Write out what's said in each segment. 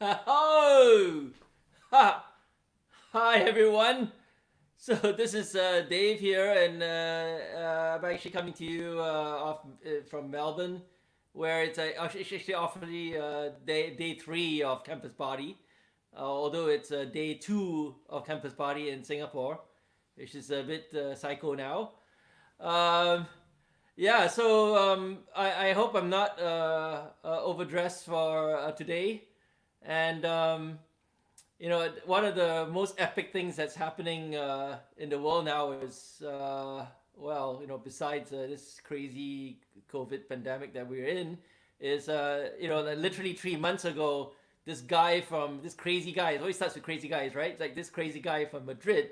Oh! Ha! Hi, everyone. So this is Dave here, and I'm actually coming to you from Melbourne, where it's actually awfully day three of Campus Party, although it's day two of Campus Party in Singapore, which is a bit psycho now. Um, yeah, so I hope I'm not overdressed for today, and one of the most epic things that's happening in the world now is, besides this crazy COVID pandemic that we're in, is, like literally 3 months ago, this crazy guy, it always starts with crazy guys, right? It's like this crazy guy from Madrid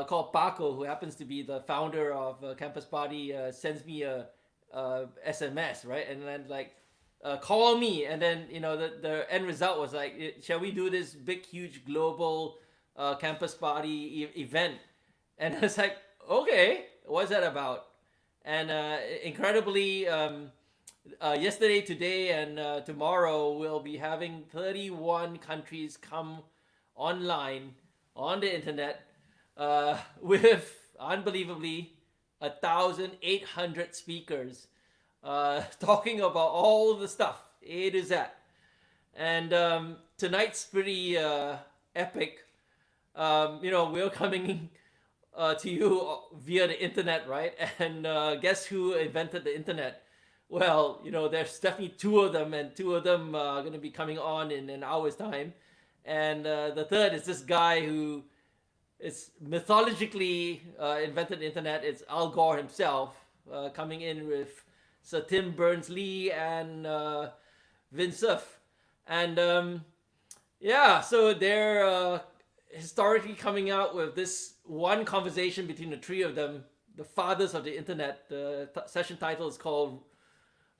called Paco, who happens to be the founder of Campus Party, sends me a SMS, right? And then like call me, and then the end result was like, shall we do this big huge global campus party event? And it's like, okay, what's that about? And incredibly, yesterday, today, and tomorrow we'll be having 31 countries come online on the internet with unbelievably 1,800 speakers talking about all the stuff A to Z. And tonight's pretty epic. We're coming to you via the internet, right? And guess who invented the internet? Well, there's definitely two of them, and two of them are going to be coming on in an hour's time. And the third is this guy who is mythologically invented the internet. It's Al Gore himself coming in with Sir Tim Berners-Lee and Vince Cerf. And so they're historically coming out with this one conversation between the three of them, the fathers of the internet. The session title is called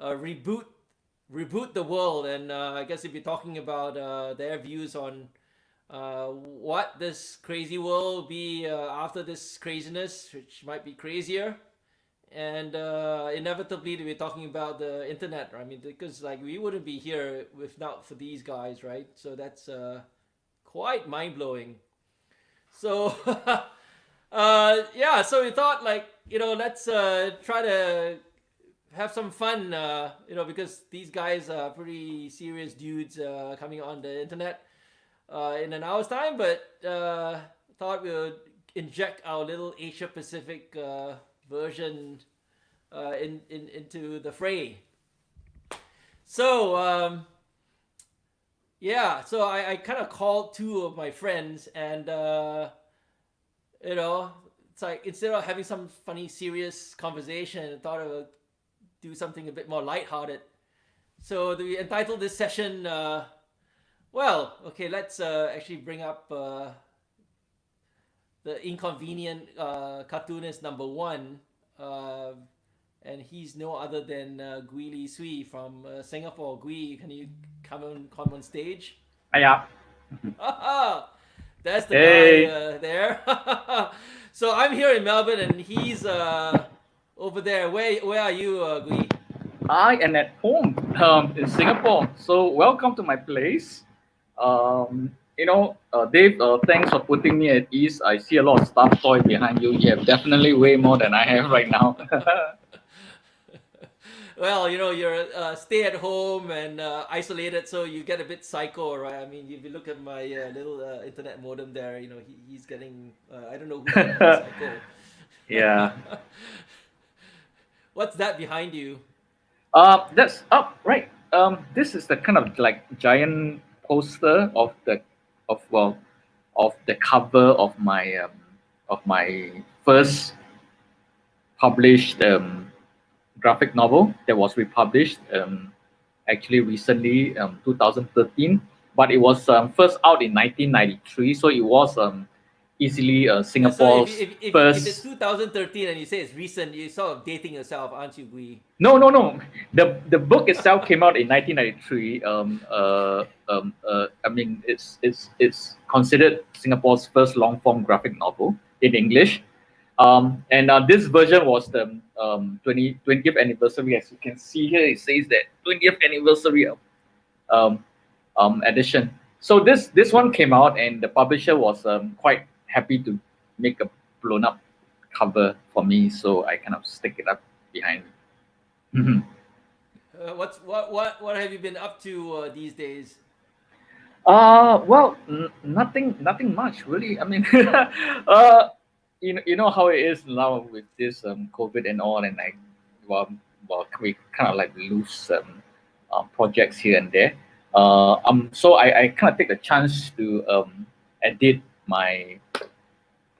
Reboot the World. And I guess if you're talking about their views on what this crazy world will be after this craziness, which might be crazier. And inevitably we're talking about the internet. I mean, because like we wouldn't be here if not for these guys, right? So that's quite mind-blowing. So so we thought, like, let's try to have some fun, because these guys are pretty serious dudes coming on the internet in an hour's time, but thought we would inject our little Asia Pacific version into the fray. So so I kind of called two of my friends, and it's like, instead of having some funny serious conversation, I thought I would do something a bit more lighthearted. So we entitled this session, let's actually bring up the Inconvenient cartoonist number one. And he's no other than Gui Li Sui from Singapore. Gui, can you come on stage? Yeah. That's the Hey, guy there. So I'm here in Melbourne, and he's over there. Where are you, Gui? I am at home in Singapore. So welcome to my place. Dave, thanks for putting me at ease. I see a lot of stuffed toy behind you. You have definitely way more than I have right now. Well, you're stay at home and isolated, so you get a bit psycho, right? I mean, if you look at my little internet modem there, he's getting, I don't know who's getting more psycho. Yeah. What's that behind you? That's up right. This is the kind of like giant poster of the cover of my first published graphic novel that was republished actually recently, 2013, but it was first out in 1993, so it was easily So Singapore's if it's first. 2013 and you say it's recent, you're sort of dating yourself, aren't you, Gui? No. The book itself came out in 1993. I mean, it's considered Singapore's first long form graphic novel in English. And this version was the 20th anniversary. As you can see here, it says that 20th anniversary edition. So this one came out, and the publisher was quite happy to make a blown up cover for me. So I kind of stick it up behind. Mhm. What have you been up to these days? Well, nothing much really. I mean, you know how it is now with this COVID and all, and like, well, we kind of like lose projects here and there. So I kind of take the chance to edit my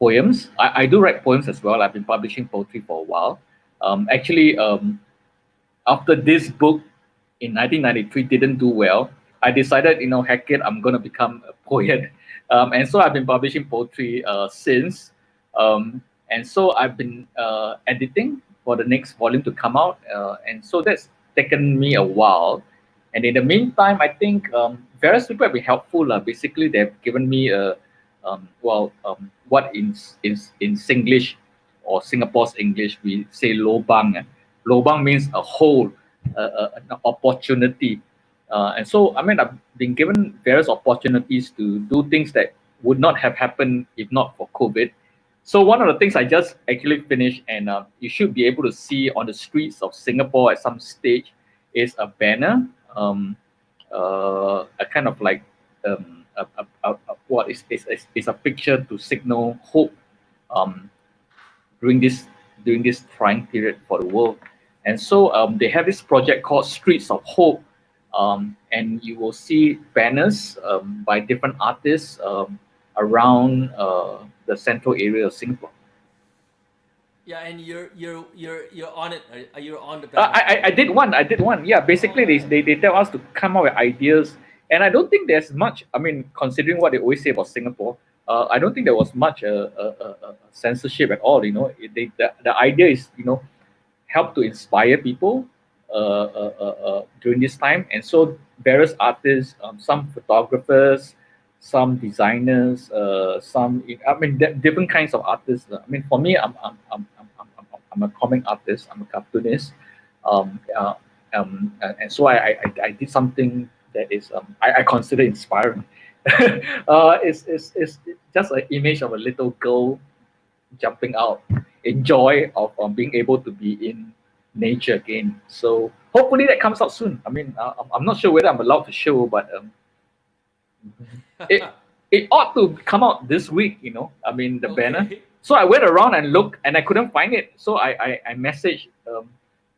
poems. I do write poems as well. I've been publishing poetry for a while. Actually, after this book in 1993 didn't do well, I decided, heck it, I'm going to become a poet. And so I've been publishing poetry since. And so I've been editing for the next volume to come out. And so that's taken me a while. And in the meantime, I think various people have been helpful. Basically, they've given me what in Singlish or Singapore's English we say lobang. Lobang means a hole, an opportunity. And so, I mean, I've been given various opportunities to do things that would not have happened if not for COVID. So one of the things I just actually finished, and you should be able to see on the streets of Singapore at some stage, is a banner, a kind of like what is a picture to signal hope um, during this trying period for the world. And so they have this project called Streets of Hope, and you will see banners by different artists around the central area of Singapore. Yeah, and you're on it. Are you on the Uh, banner? I, I did one. I did one. Yeah, basically Oh, they tell us to come up with ideas, and I don't think there's much. I mean, considering what they always say about Singapore, I don't think there was much censorship at all. The idea is help to inspire people during this time. And so various artists, some photographers, some designers, different kinds of artists. I mean, for me, I'm a comic artist. I'm a cartoonist. And so I did something that is I consider inspiring. It's just an image of a little girl jumping out, enjoy of being able to be in nature again. So hopefully that comes out soon. I mean, I'm not sure whether I'm allowed to show, but it it ought to come out this week. I mean the banner. okay. So I went around and looked, and I couldn't find it. So I messaged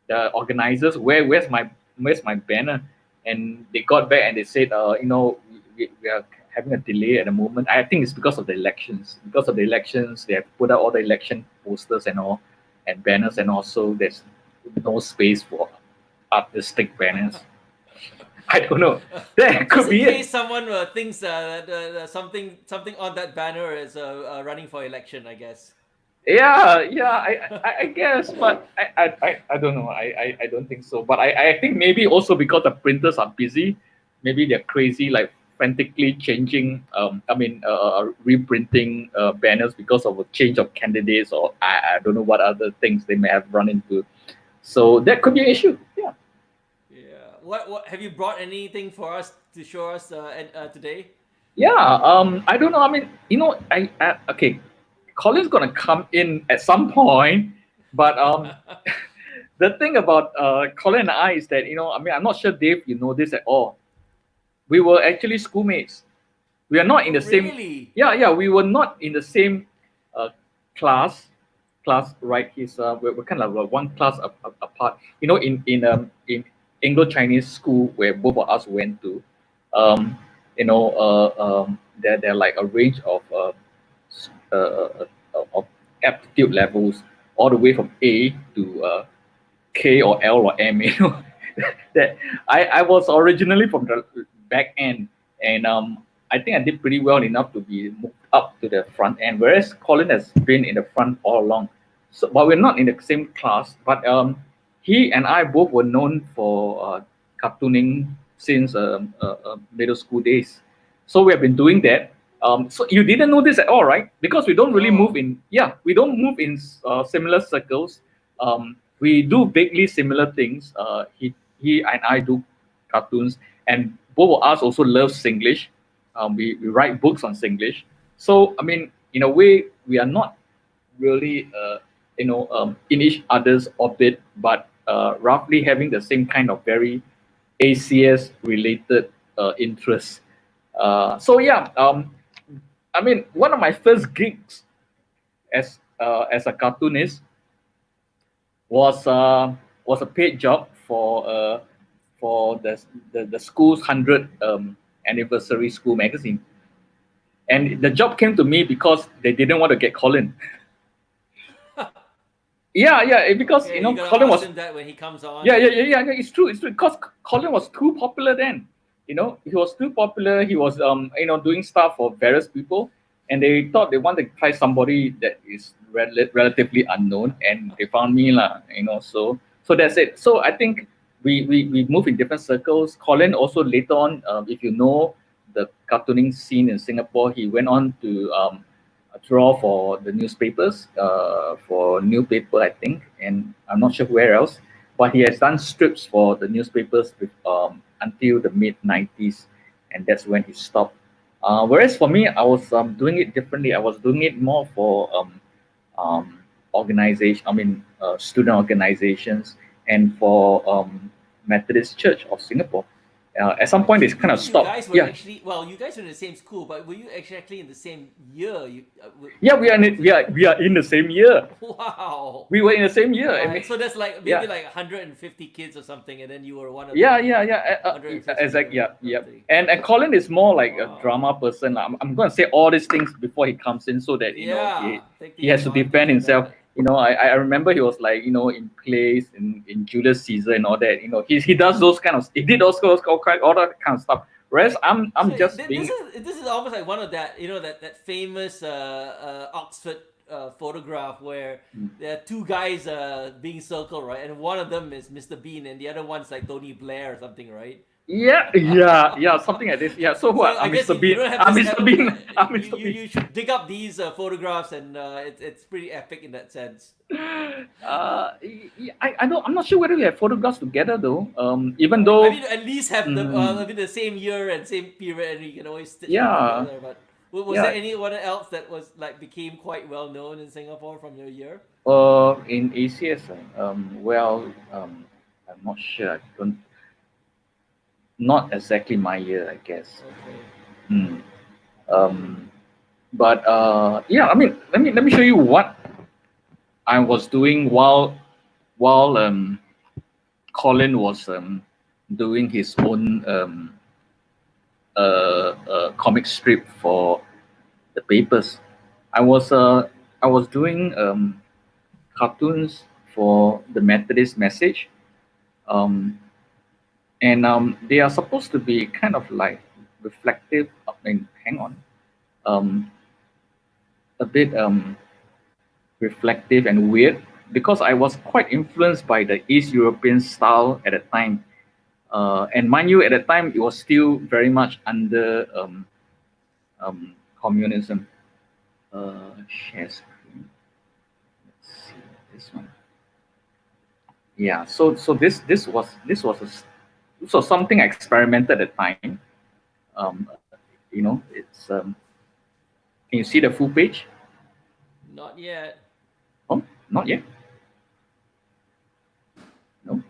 the organizers, where's my banner, and they got back and they said, we are having a delay at the moment. I think it's because of the elections. Because of the elections, they have put out all the election posters and all, and banners, and also there's no space for artistic banners. I don't know. That Just could in be it. case someone thinks that something on that banner is running for election, I guess. Yeah, I guess, but I don't know. I don't think so. But I think maybe also because the printers are busy, maybe they're crazy, like frantically changing. Reprinting banners because of a change of candidates, or I don't know what other things they may have run into. So that could be an issue. Yeah. Yeah. What have you brought anything for us to show us today? Yeah. I don't know. I mean, okay. Colin's gonna come in at some point, but the thing about Colin and I is that I mean, I'm not sure, Dave, you know this at all. We were actually schoolmates. We are not in Oh, the same. really? Yeah, yeah. We were not in the same uh, class. Right? We're kind of one class apart. In Anglo Chinese school where both of us went to. Um, there are like a range of aptitude levels all the way from A to K or L or M. That I was originally from the back end, and I think I did pretty well enough to be moved up to the front end, whereas Colin has been in the front all along. So, but we're not in the same class. But he and I both were known for cartooning since middle school days. So we have been doing that. So you didn't know this at all, right? Because we don't really move No. in. Yeah, we don't move in similar circles. We do vaguely similar things. He and I do cartoons, and both of us also love Singlish. we write books on Singlish. So I mean, in a way, we are not really in each other's orbit, but roughly having the same kind of very ACS related interests. So yeah, I mean, one of my first gigs as a cartoonist was a paid job for the school's 100th anniversary school magazine, and the job came to me because they didn't want to get Colin. Yeah, because Okay, you're gonna Colin ask was him that when he comes on. yeah. It's true. It's true because Colin was too popular then. He was too popular. He was doing stuff for various people, and they thought they wanted to try somebody that is relatively unknown, and they found me lah. So that's it. So I think we move in different circles. Colin also later on, if you know the cartooning scene in Singapore, he went on to draw for the newspapers, for New Paper, I think, and I'm not sure where else. But he has done strips for the newspapers until the mid '90s, and that's when he stopped. Whereas for me, I was doing it differently. I was doing it more for organization. I mean, student organizations, and for Methodist Church of Singapore. At some point, it's kind of You stopped. guys were Yeah, actually, well, you guys were in the same school, but were you actually in the same year? yeah, we are in the same year. Wow. We were in the same year. I Right. mean, So there's like yeah, maybe like 150 kids or something, and then you were one of yeah, them. yeah, yeah. 150 Exactly. or Yeah, yeah. something. And Colin is more like a Wow. drama person. I'm going to say all these things before he comes in, so that Yeah. Take he the has to defend advantage of himself. that. I remember he was like in plays in Julius Caesar and all that. He does those kind of he did those all that kind of stuff. Whereas I'm So just being this is almost like one of that that famous Oxford photograph where there are two guys being circled, right, and one of them is Mr. Bean and the other one's like Tony Blair or something, right? yeah, something like this. Yeah. So So what? I I'm guess Mr. you Bean. don't have I'm this Mr. Bean. I'm you, Mr. you Bean. you should dig up these photographs, and it's pretty epic in that sense. I'm not sure whether we have photographs together though. Even I though, mean, at least have mm, the same year and same period, and you can always stitch them yeah, together. But was there yeah. anyone else that was like became quite well known in Singapore from your year? In ACS, well, I'm not sure. I don't, not exactly my year, I guess. Okay. Mm. Um, but yeah, I mean, let me show you what I was doing while Colin was doing his own comic strip for the papers. I was doing cartoons for the Methodist Message, um, and they are supposed to be kind of like reflective. I mean, hang on, um, a bit reflective and weird because I was quite influenced by the East European style at the time. And mind you, at the time it was still very much under communism. Share screen. Let's see this one. Yeah. So this was something I experimented at the time. It's can you see the full page? Not yet. Oh, not yet. No,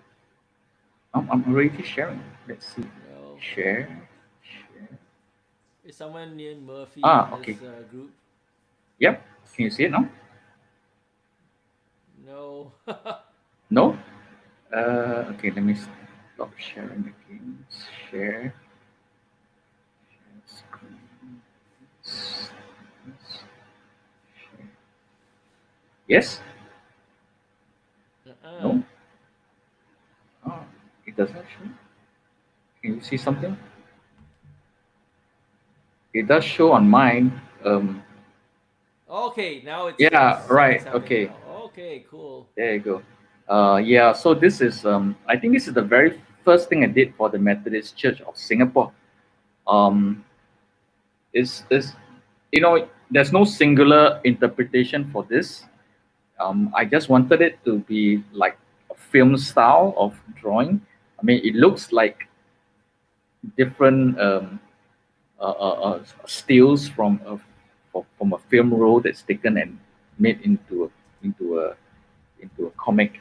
I'm already sharing. Let's see. No. Share. Share. Is someone named Murphy in Ah, this okay. group? Yep. Can you see it now? No. No. Okay. Let me stop sharing again. Share. Screen. Yes. uh-uh. No. Oh, it doesn't show. Can you see something? It does show on mine. Okay, now Yeah. something's Right. happening Okay. now. Okay, cool. There you go. Yeah, so this is I think this is the very first thing I did for the Methodist Church of Singapore. Um, is there's no singular interpretation for this. I just wanted it to be like a film style of drawing. I mean, it looks like different stills from a film roll that's taken and made into a comic.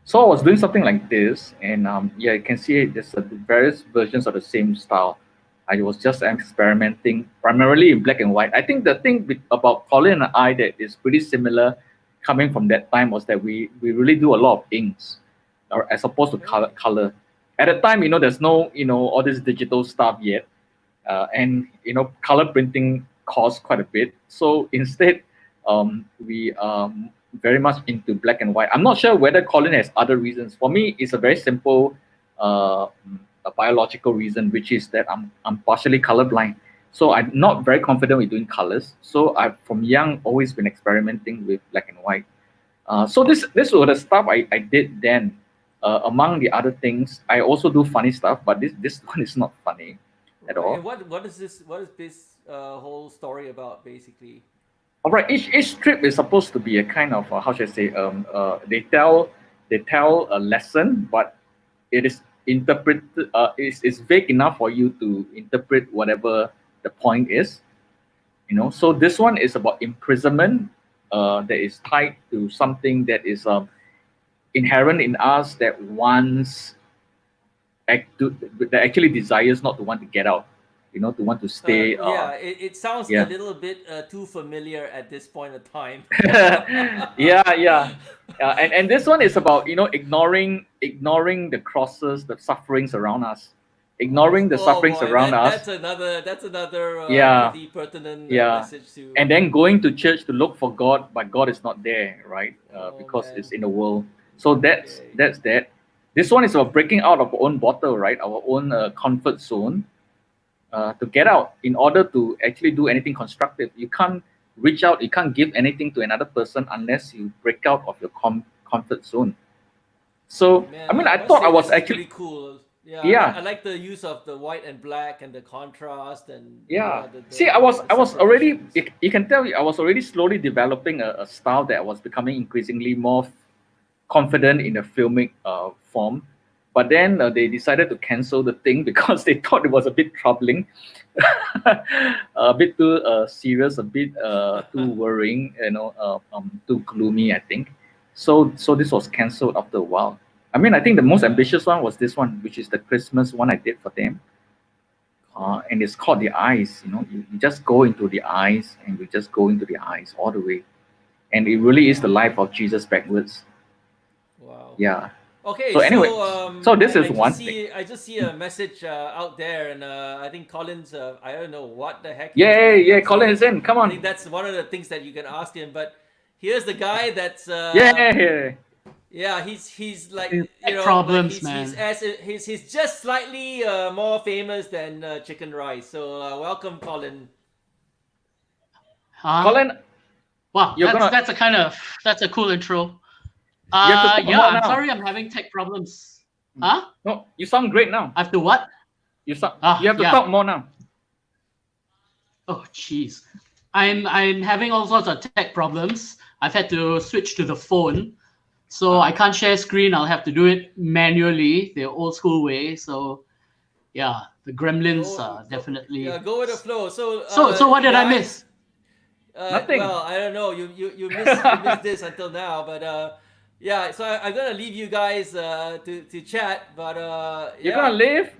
So I was doing something like this, and yeah, you can see there's various versions of the same style. I was just experimenting primarily in black and white. I think the thing about Colin and I that is pretty similar, coming from that time, was that we really do a lot of inks, or as opposed to color. At the time, there's no all this digital stuff yet, and color printing costs quite a bit. So instead, we very much into black and white. I'm not sure whether Colin has other reasons. For me, it's a very simple, a biological reason, which is that I'm partially colorblind. So I'm not very confident with doing colors. So I've from young always been experimenting with black and white. So this was the stuff I did then. Among the other things, I also do funny stuff, but this one is not funny at all. And what is this? What is this whole story about, basically? All right, each strip is supposed to be a kind of how should I say? They tell a lesson, but it is interpreted. It's vague enough for you to interpret whatever the point is. So this one is about imprisonment. That is tied to something that is inherent in us that that actually desires not to want to get out. To want to stay. Yeah, it sounds yeah. a little bit too familiar at this point of time. yeah. And this one is about ignoring the crosses, the sufferings around us, ignoring the sufferings boy, around us. That's another Yeah. pretty pertinent Yeah. message to. And then going to church to look for God, but God is not there, right? Because man. it's in the world. So that's Okay. that's that. This one is about breaking out of our own bottle, right? Our own comfort zone. To get out in order to actually do anything constructive. You can't reach out, you can't give anything to another person unless you break out of your comfort zone. So, Man, I mean, I must thought say I was this is actually, pretty cool. Yeah, yeah, I like the use of the white and black and the contrast and yeah. the See, I was already, separations. you can tell I was already slowly developing a style that was becoming increasingly more confident in the filmic form. But then they decided to cancel the thing because they thought it was a bit troubling, a bit too serious, a bit too worrying, too gloomy, I think. So this was cancelled after a while. I mean, I think the most ambitious one was this one, which is the Christmas one I did for them. And it's called the eyes. You just go into the eyes, and you just go into the eyes all the way, and it really is the life of Jesus backwards. Wow. Yeah. Okay, So anyway, so this is I one just see I just see a message out there, and I think Colin's. I don't know what the heck. Yeah, Colin is in. Come I on. think that's one of the things that you can ask him. But here's the guy that's. Yeah. Yeah, he's like Tech problems, like man. he's just slightly more famous than Chicken Rice. So welcome, Colin. Huh? Colin, Wow, you're gonna- that's a cool intro. You have to talk Yeah, more I'm now. sorry I'm having tech problems. Huh? no, you sound great now. I have to what? You Ah, have to yeah. talk more now. Oh jeez. I'm having all sorts of tech problems. I've had to switch to the phone. So I can't share screen. I'll have to do it manually, the old school way. So yeah, the gremlins are definitely Yeah, go with the flow. So So what did I guys, miss? Nothing. Well, I don't know. You missed this until now, but yeah. So I'm gonna leave you guys to chat, but You're yeah. gonna leave?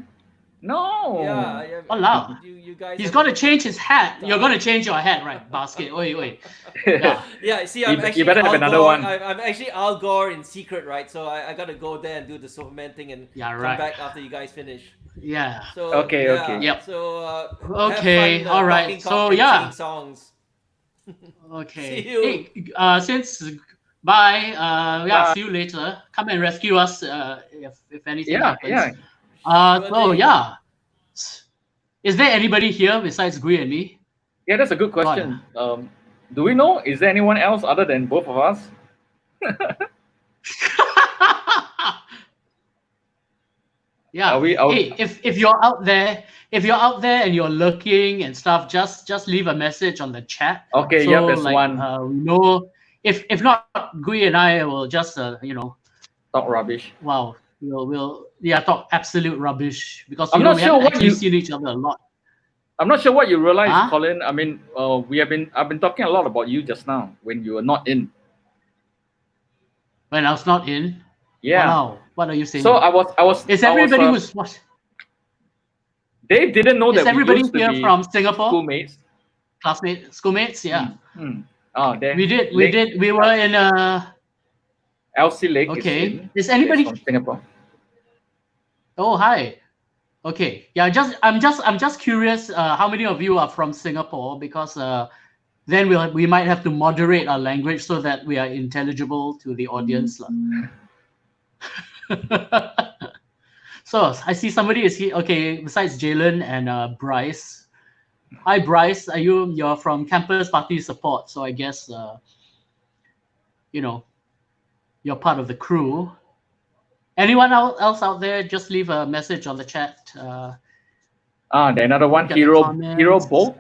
No. Yeah. Walao. You guys. He's have got to a- change his hat. You're gonna change your hat, right? Basket. Wait. Yeah. Yeah, see, I'm You actually better have Al another Gore. one. I'm actually Al Gore in secret, right? So I gotta go there and do the Superman and Yeah, come right. back after you guys finish. Yeah. So Okay, yeah, okay. Yep. So Okay, have fun, all right. talking So, cock and yeah. singing songs. Okay. See you. Hey, bye. Yeah, Bye. see you later. Come and rescue us if anything Yeah, happens. yeah. Sure thing. Yeah. Is there anybody here besides Gui and me? Yeah, that's a good question. Do we know? Is there anyone else other than both of us? Yeah. Are we- Hey, if you're out there, and you're lurking and stuff, just leave a message on the chat. Okay, So, yep, there's like, one. we know. If not, Gui and I will just Talk rubbish. wow, we'll talk absolute rubbish because I'm we not sure haven't what actually you- seen each other a lot. I'm not sure what you realize, Huh? Colin. I mean, I've been talking a lot about you just now when you were not in. When I was not in. Yeah. Wow. What are you saying? So I was. Is everybody who's what? Dave didn't know Is that we everybody used to here be from Singapore? schoolmates. Classmates, schoolmates? Yeah. Oh, then We were in Elsie Lake okay. Is is anybody from Singapore. Oh, hi. Okay. Yeah, I'm just curious how many of you are from Singapore, because then we might have to moderate our language so that we are intelligible to the audience. So I see somebody is here. Okay, besides Jalen and Bryce. Hi Bryce, you're from Campus Party Support, so I guess you know, you're part of the crew. Anyone else out there, just leave a message on the chat. The another one, Look at the Hero comments. Bolt.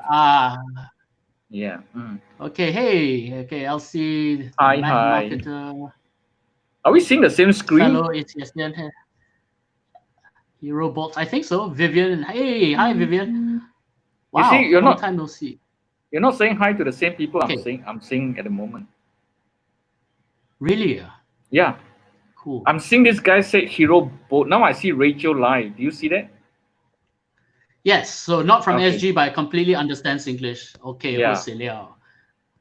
Yeah. Mm. Okay, hey. Okay, LC, Hi, Mac hi. Marketer, Are we seeing the same screen? fellow ATSN, Hero Bolt. I think so. Vivian. Hey, hi Vivian. Wow, You see, long time no see. You're not saying hi to the same people Okay. I'm seeing at the moment. Really? Yeah. Cool. I'm seeing this guy say Hero Bolt. Now I see Rachel live. Do you see that? Yes, so not from Okay. SG, but completely understands English. Okay, Yeah.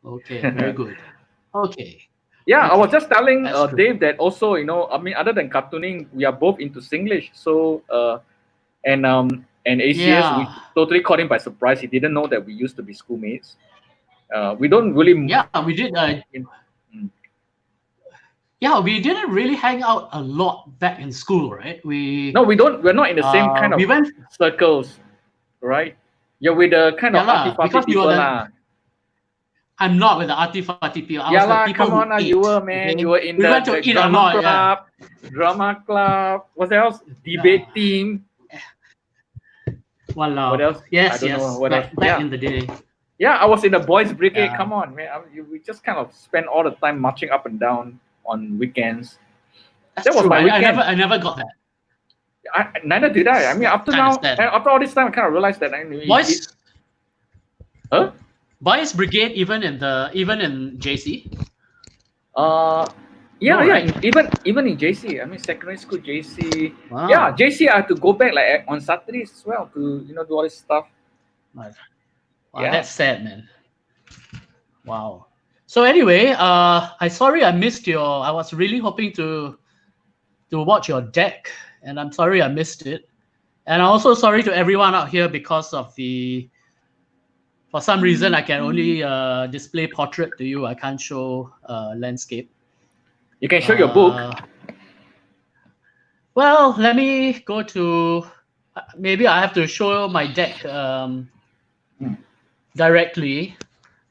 Okay, very good. Okay. Yeah, I Okay, was just telling that's great. Dave that also, I mean, other than cartooning, we are both into Singlish. So, and ACS, we Yeah. totally caught him by surprise. He didn't know that we used to be schoolmates. We don't really. Yeah, we did. Yeah, we didn't really hang out a lot back in school, right? No, we don't. We're not in the same kind we of went. circles, right? You're with the kind Yeah of lah, arty-farty because you people are lah. I'm not with the arty-farty people. I Yeah was the lah, people come who on lah, ate. you were, man. Okay? You were in we went the to eat a drama lot. club, drama club. What else? Debate team. Walao. What else? Yes, I don't know what else. back in the day. Yeah, I was in the boys' brigade. Yeah. Come on, man. We just kind of spent all the time marching up and down on weekends. That's That was true. my weekend. I never got that. Neither did I. I mean, after all this time, I kind of realized that. Boys Brigade, even in JC. Yeah, No, yeah. right? Even in JC, I mean, secondary school JC. Wow. Yeah, JC. I had to go back like on Saturdays as well to do all this stuff. Wow, Yeah. that's sad, man. Wow. So anyway, sorry I missed I was really hoping to watch your deck, and I'm sorry I missed it. And I'm also sorry to everyone out here because of for some reason I can only display portrait to you. I can't show landscape. You can show your book. Well, let me go to. Maybe I have to show my deck directly.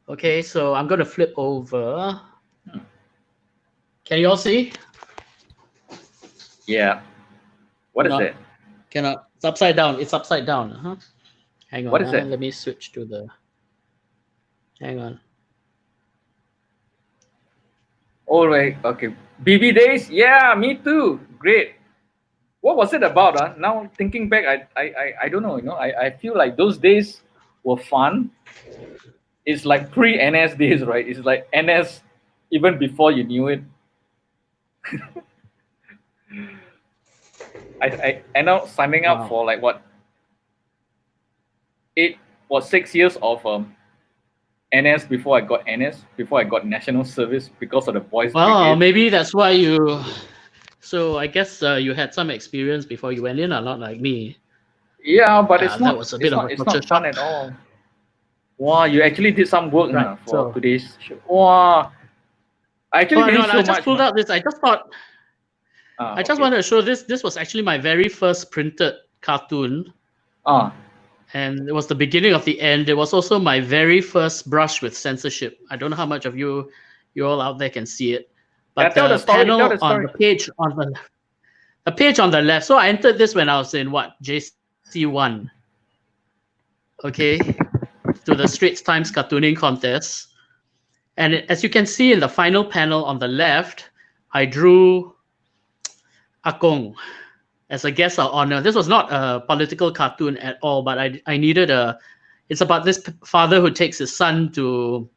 Okay, so I'm going to flip over. Can you all see? Yeah. What is it? Cannot. It's upside down. It's upside down. Huh? Hang on. What is it? Let me switch to the. Hang on. All right. Okay. BB days. Yeah, me too. Great. What was it about? Now thinking back, I don't know. I feel like those days were fun. It's like pre-NS days, right? It's like NS even before you knew it. I ended up signing up for like what 6 years of NS before I got national service because of the boys' brigade. Maybe that's why you. So I guess you had some experience before you went in, not like me. Yeah, but it's not. That was a bit it's not fun at all. Wow, you actually did some work for today's show. Wow, I actually didn't show I just pulled out this. I just thought. I just wanted to show this. This was actually my very first printed cartoon. And it was the beginning of the end. It was also my very first brush with censorship. I don't know how much of you all out there can see it. But the panel on the page the page on the left. So I entered this when I was in JC1. Okay. To the Straits Times cartooning contest. And as you can see in the final panel on the left, I drew Akong as a guest of honor. This was not a political cartoon at all, but I needed a it's about this father who takes his son to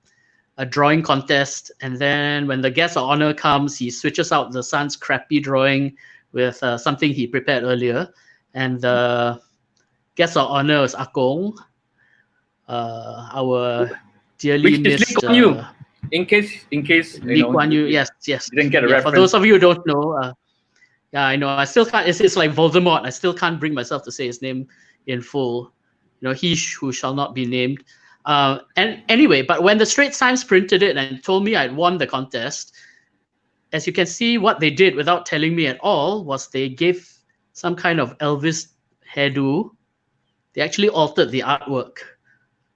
a drawing contest, and then when the guest of honor comes, he switches out the son's crappy drawing with something he prepared earlier, and the guest of honor is Akong, our dearly Which is missed Lee Kuan Yew. In case Lee Kuan Yew. Yes. didn't get a Yeah, reference. for those of you who don't know, yeah, I know. I still can't. It's like Voldemort. I still can't bring myself to say his name in full. He who shall not be named. And anyway, but when the Straits Times printed it and told me I'd won the contest, as you can see, what they did without telling me at all was they gave some kind of Elvis hairdo. They actually altered the artwork.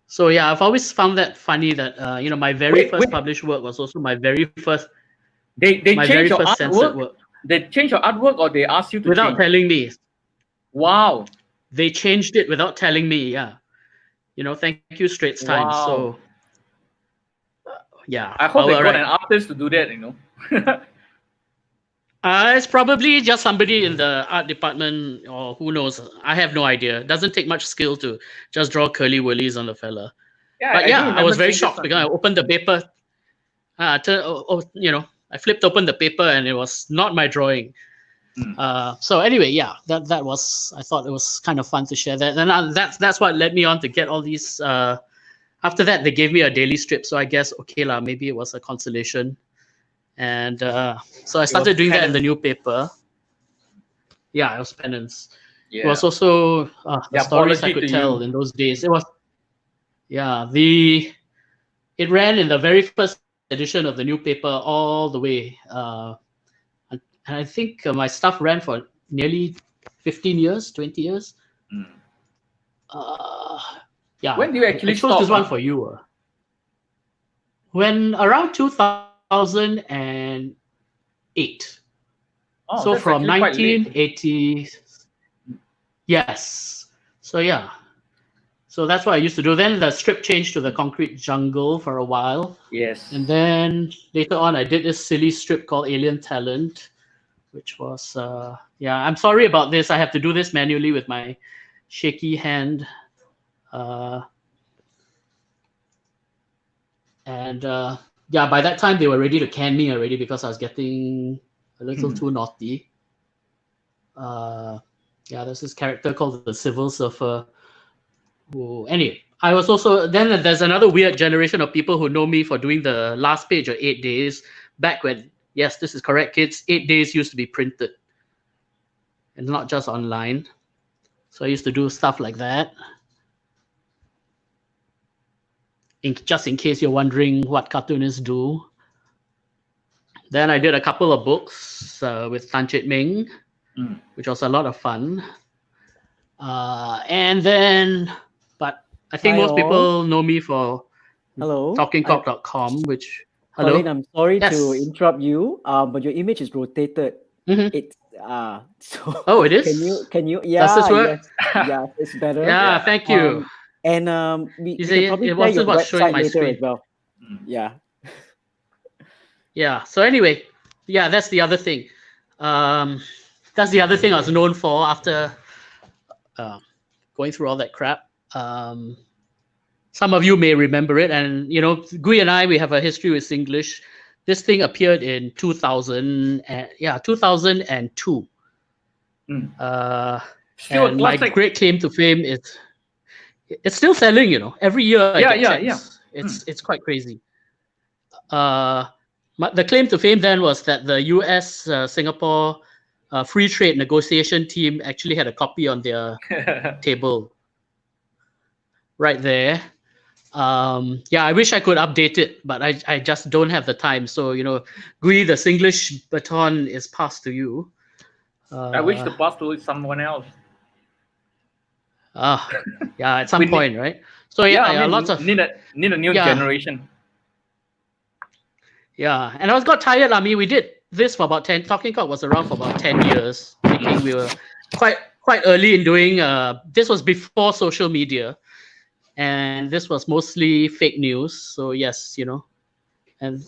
So yeah, I've always found that funny that my very first published work was also my very first. They changed your censored artwork. work. They changed your artwork, or they asked you to without change? telling me. Wow. They changed it without telling me. Yeah. Thank you, Straits Times. Wow. So yeah. I hope they got an artist to do that. It's probably just somebody in the art department, or who knows. I have no idea. It doesn't take much skill to just draw curly whirlies on the fella. Yeah, But I was very seeing shocked because I opened the paper. I flipped open the paper and it was not my drawing. So anyway, yeah, that was, I thought it was kind of fun to share that. And that's what led me on to get all these. After that, they gave me a daily strip. So I guess, okay, maybe it was a consolation. And so I started doing that in the new paper. Yeah, it was penance. Yeah. It was also the stories I could tell in those days. It was, it ran in the very first edition of the new paper all the way. And I think my stuff ran for nearly 15 years, 20 years. Yeah. When do you actually I chose this one for you. When around 2008. So from 1980. Yes. So yeah. So that's what I used to do. Then the strip changed to the Concrete Jungle for a while. Yes. And then later on, I did this silly strip called Alien Talent, which was, I'm sorry about this. I have to do this manually with my shaky hand. By that time, they were ready to can me already because I was getting a little too naughty. There's this character called the Civil Surfer. Anyway, I was also, then there's another weird generation of people who know me for doing the last page of 8 days, back when, yes, this is correct, kids, 8 days used to be printed and not just online. So I used to do stuff like that. Just in case you're wondering what cartoonists do. Then I did a couple of books with Tan Chit Ming, which was a lot of fun. And then, but I think most people know me for talkingcock.com, which, hello? Colin, I'm sorry to interrupt you, but your image is rotated. It's so. Oh, it is? Can you? Yeah. Does this work? Yes, yeah, it's better. Yeah, thank you. And you can probably share your website later screen as well. Yeah. Yeah. So anyway, that's the other thing. That's the other thing I was known for after going through all that crap. Some of you may remember it, and Gui and I, we have a history with Singlish. This thing appeared in 2002. And my great claim to fame is it's still selling. Every year. It's quite crazy. The claim to fame then was that the U.S. Singapore free trade negotiation team actually had a copy on their table right there. I wish I could update it, but I just don't have the time. So, Gui, the Singlish baton is passed to you. I wish to pass to someone else. At some point, right? So lots of need a new generation. Yeah, and I got tired. I mean, we did this for about 10. Talking Cock was around for about 10 years. I think we were quite early in doing. This was before social media, and this was mostly fake news. So yes, and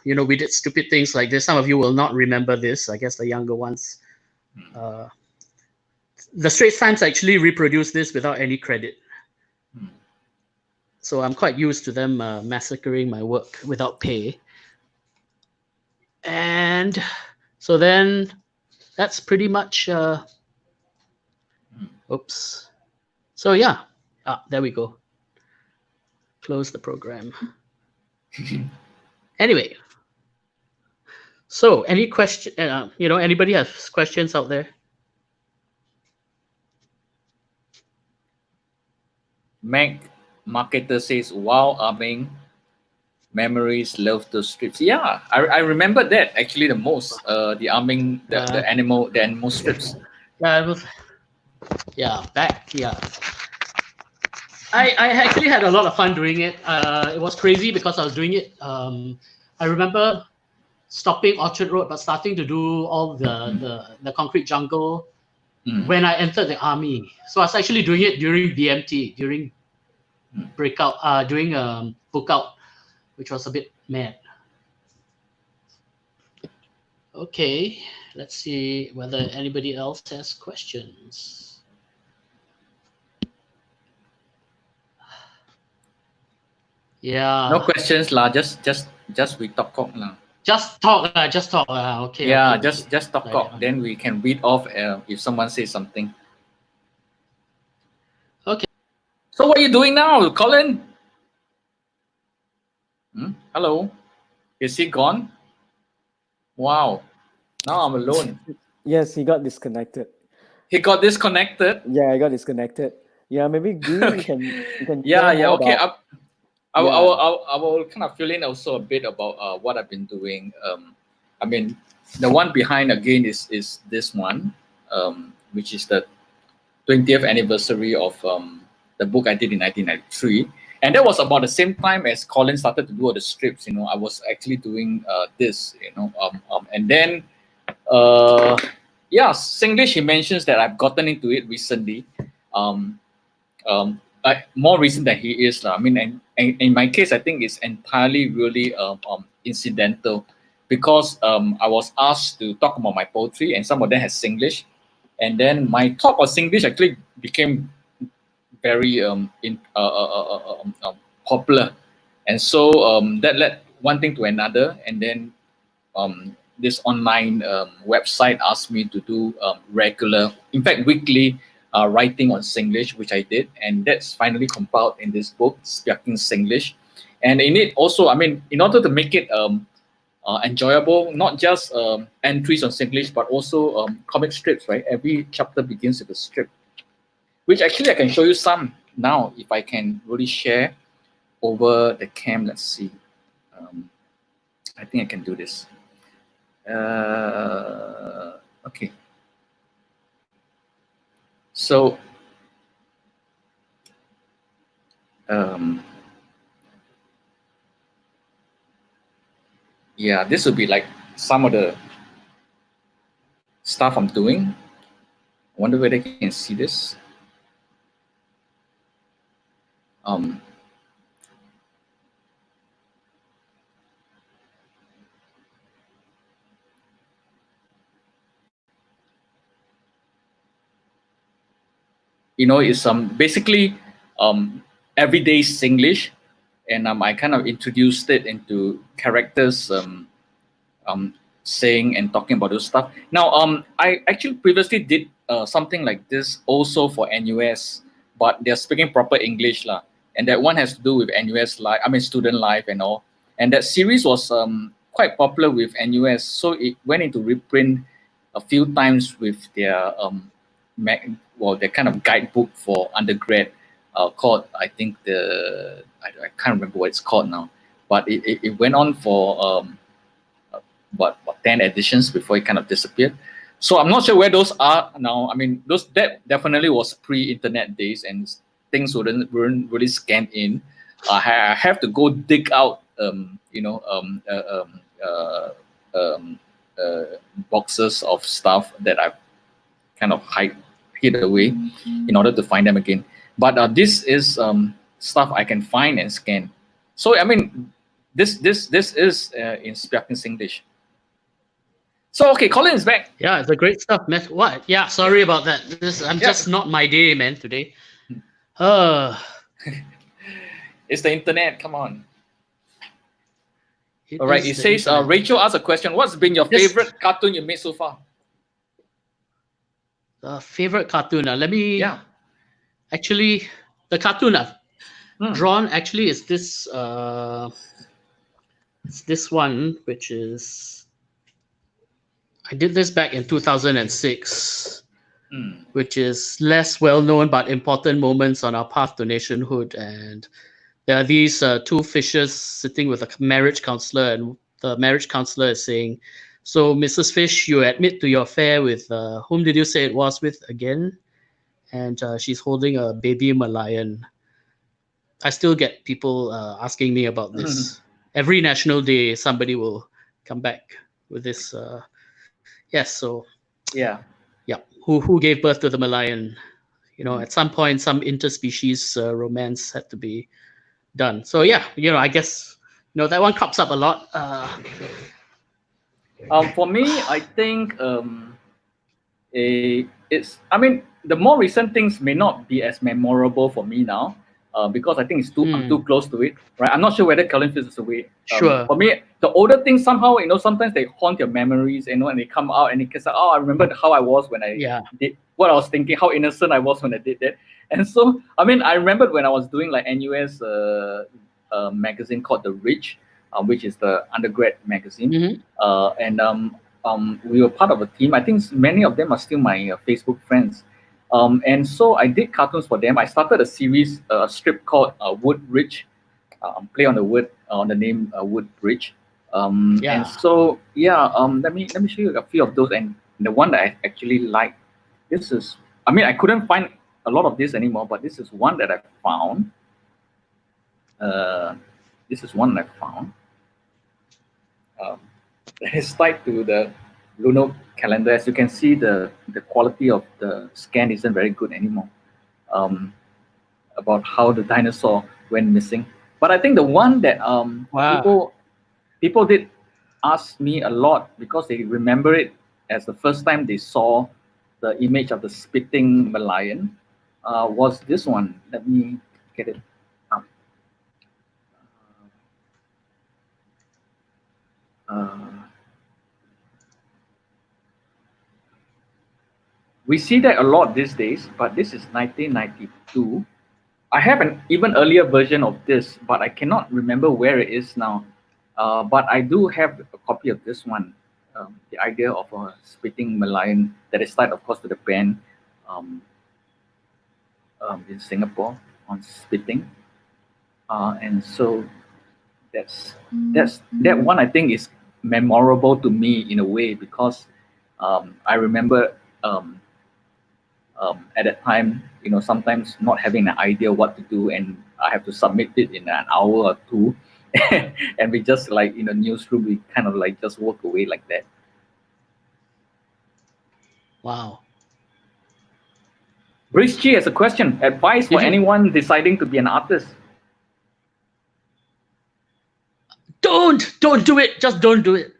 we did stupid things like this. Some of you will not remember this. I guess the younger ones. The Straits Times actually reproduced this without any credit. So I'm quite used to them massacring my work without pay. And so then that's pretty much, oops. So yeah, there we go. Close the program. Anyway, so any question, anybody has questions out there? Mac Marketer says, wow, Aming, memories, love those strips. Yeah, I remember that actually the most. The Aming, the animal strips. Yeah. I actually had a lot of fun doing it. It was crazy because I was doing it. I remember stopping Orchard Road, but starting to do all the concrete jungle when I entered the army. So I was actually doing it during BMT, during breakout, during book out, which was a bit mad. Okay, let's see whether anybody else has questions. Yeah. No questions lah. Just we talk lah. Just talk. Okay. Yeah, okay, just talk. Then we can read off if someone says something. Okay. So what are you doing now, Colin? Hello. Is he gone? Wow. Now I'm alone. Yes, he got disconnected. He got disconnected? Yeah, I got disconnected. Yeah, maybe Green, Okay. you can Yeah, share more okay. about- I will kind of fill in also a bit about what I've been doing. I mean, the one behind again is this one, which is the 20th anniversary of the book I did in 1993. And that was about the same time as Colin started to do all the strips. I was actually doing this. And then Singlish, he mentions that I've gotten into it recently. More recent than he is. I mean, and in my case, I think it's entirely really incidental because I was asked to talk about my poetry, and some of them has Singlish, and then my talk of Singlish actually became very popular, and so that led one thing to another, and then this online website asked me to do regular, in fact weekly, writing on Singlish, which I did, and that's finally compiled in this book, Speaking Singlish. And in it also, I mean, in order to make it enjoyable, not just entries on Singlish, but also comic strips, right? Every chapter begins with a strip, which actually I can show you some now if I can really share over the cam. Let's see. I think I can do this. Okay. So, yeah, this would be like some of the stuff I'm doing. I wonder whether you can see this. It's basically everyday Singlish, and I kind of introduced it into characters saying and talking about those stuff. Now, I actually previously did something like this also for NUS, but they're speaking proper English lah, and that one has to do with NUS life. I mean, student life and all. And that series was quite popular with NUS, so it went into reprint a few times with their their kind of guidebook for undergrad called, I think I can't remember what it's called now, but it went on for what 10 editions before it kind of disappeared. So I'm not sure where those are now. I mean, that definitely was pre-internet days, and things weren't really scanned in. I have to go dig out, boxes of stuff that I've kind of hid away in order to find them again. But this is stuff I can find and scan. So I mean, this is in Speaking Singlish. So okay, Colin is back. Yeah, it's a great stuff, man. What? Yeah, sorry about that. Just not my day, man, today. It's the internet. Come on. It All right. is It the says internet. Rachel asked a question. What's been your Yes. favorite cartoon you made so far? Favorite cartoon. Let me Yeah. actually the cartoon I've Hmm. drawn actually is this it's this one, which is I did this back in 2006, Hmm. which is less well known but important moments on our path to nationhood. And there are these two fishes sitting with a marriage counselor, and the marriage counselor is saying, "So, Mrs. Fish, you admit to your affair with whom did you say it was with again?" And she's holding a baby Malayan. I still get people asking me about this. Every National Day, somebody will come back with this. Yes, so Yeah. yeah, who gave birth to the Malayan? At some point, some interspecies romance had to be done. So yeah, I guess that one crops up a lot. For me, I think it's. I mean, the more recent things may not be as memorable for me now, because I think I'm too close to it. Right. I'm not sure whether Colin feels the way. Sure. For me, the older things somehow, sometimes they haunt your memories. And they come out and it's like, oh, I remember how I was when I did what I was thinking, how innocent I was when I did that. And so, I mean, I remembered when I was doing like NUS magazine called The Rich, which is the undergrad magazine, and we were part of a team. I think many of them are still my Facebook friends. And so I did cartoons for them. I started a series, a strip called Woodbridge, play on the word, on the name Woodbridge. And so let me show you a few of those. And the one that I actually like, this is, I mean, I couldn't find a lot of this anymore, but this is one that I found. This is one that I found. It's tied to the lunar calendar. As you can see, the quality of the scan isn't very good anymore. About how the dinosaur went missing. But I think the one that people did ask me a lot because they remember it as the first time they saw the image of the spitting Malayan was this one. Let me get it up. We see that a lot these days, but this is 1992. I have an even earlier version of this, but I cannot remember where it is now. But I do have a copy of this one. The idea of a spitting Malayan that is tied, of course, to the band in Singapore on spitting. And so that one I think is memorable to me in a way because I remember at that time, sometimes not having an idea what to do, and I have to submit it in an hour or two, and we just like in a newsroom, we kind of like just walk away like that. Wow. Bruce Chi has a question. Advice for anyone deciding to be an artist? Don't do it. Just don't do it.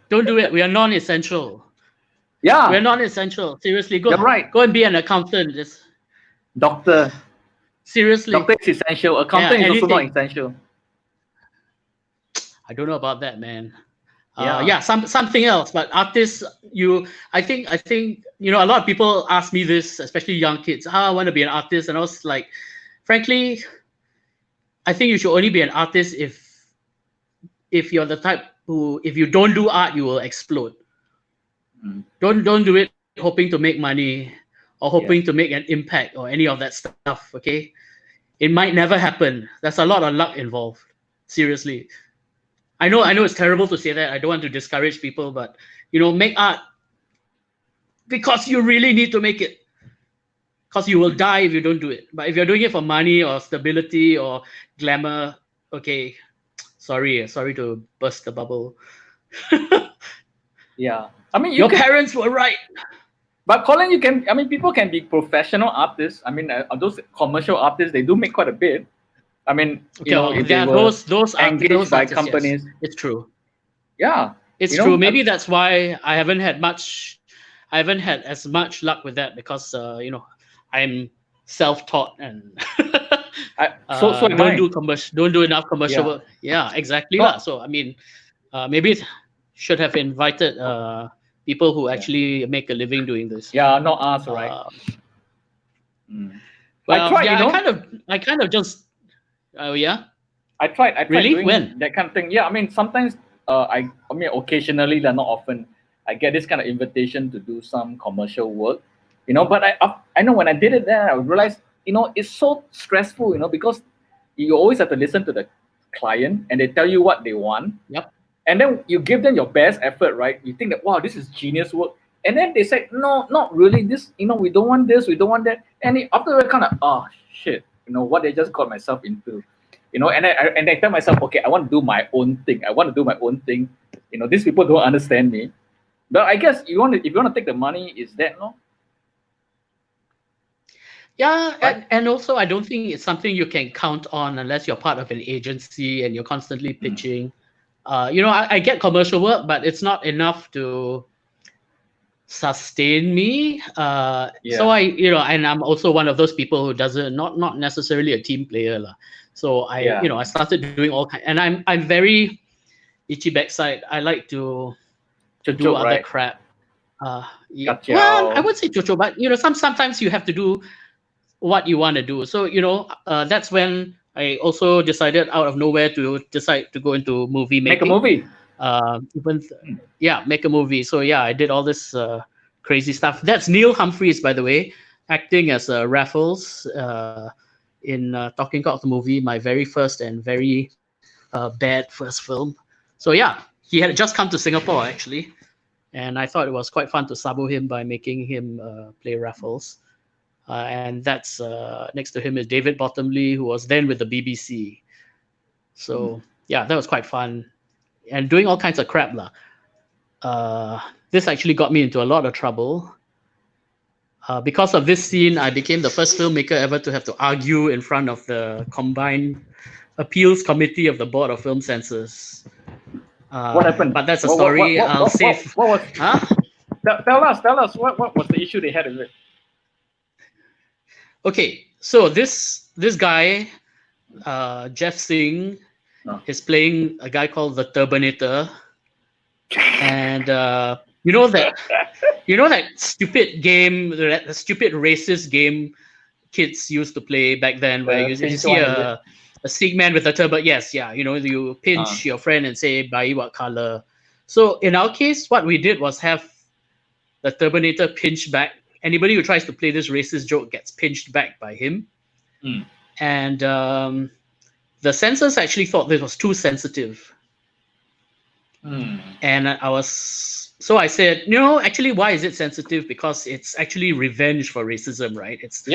Don't do it. We are non-essential. Yeah. We're non-essential. Seriously, go. You're right. Go and be an accountant. Just doctor. Seriously. Doctor is essential. Accountant is also not essential. I don't know about that, man. Yeah. Something else. But artists, I think a lot of people ask me this, especially young kids. I want to be an artist, and I was like, frankly, I think you should only be an artist if you're the type who, if you don't do art, you will explode. Don't do it hoping to make money or hoping to make an impact or any of that stuff. Okay, it might never happen. There's a lot of luck involved. Seriously. I know it's terrible to say that. I don't want to discourage people, but make art because you really need to make it. Because you will die if you don't do it. But if you're doing it for money or stability or glamour, okay, sorry to burst the bubble. Yeah, I mean, your parents were right. But Colin, people can be professional artists. I mean, those commercial artists, they do make quite a bit. I mean, if they were engaged by companies. Yes, it's true. Yeah, it's true. Maybe that's why I haven't had as much luck with that because I'm self-taught and So am I. don't do enough commercial Yeah. work. Yeah, exactly No. lah. So I mean, maybe it should have invited people who actually make a living doing this. Yeah, not us, right? Well, I tried, yeah, I kind of just. Oh yeah. I tried Really? doing When? that kind of thing. Yeah, I mean sometimes I mean occasionally, not often, I get this kind of invitation to do some commercial work, but I know when I did it, then I realized, it's so stressful, because you always have to listen to the client and they tell you what they want. Yep. And then you give them your best effort, right? You think that, wow, this is genius work. And then they say, no, not really. This, we don't want this, we don't want that. And after that, kind of, oh shit, what they just got myself into. And I tell myself, okay, I want to do my own thing. These people don't understand me. But I guess if you want to take the money, is that no? Yeah, Right. and also I don't think it's something you can count on unless you're part of an agency and you're constantly pitching. I get commercial work, but it's not enough to sustain me. So and I'm also one of those people who doesn't not necessarily a team player lah. So I started doing all kind, and I'm very itchy backside. I like to do other right? crap. Gotcha. Well, I would say chocho, but sometimes you have to do what you want to do. So that's when I also decided out of nowhere to decide to go into movie making. Make a movie. Make a movie. So yeah, I did all this crazy stuff. That's Neil Humphreys, by the way, acting as Raffles in Talking Cock the movie, my very first and very bad first film. So yeah, he had just come to Singapore actually, and I thought it was quite fun to sabo him by making him play Raffles. And that's next to him is David Bottomley, who was then with the BBC. So yeah, that was quite fun, and doing all kinds of crap lah. This actually got me into a lot of trouble. Because of this scene, I became the first filmmaker ever to have to argue in front of the Combined Appeals Committee of the Board of Film Censors. What happened? But that's a story I'll save. What was? Huh? Tell us what was the issue they had with it? Okay, so this guy, Jeff Singh, is playing a guy called the Turbanator, and you know that stupid game, that stupid racist game kids used to play back then, where you see a Sikh man with a turban. Yes, yeah, you pinch your friend and say, "Bai, what color?" So in our case, what we did was have the Turbanator pinch back. Anybody who tries to play this racist joke gets pinched back by him. And the censors actually thought this was too sensitive. And I said, actually, why is it sensitive? Because it's actually revenge for racism, right? It's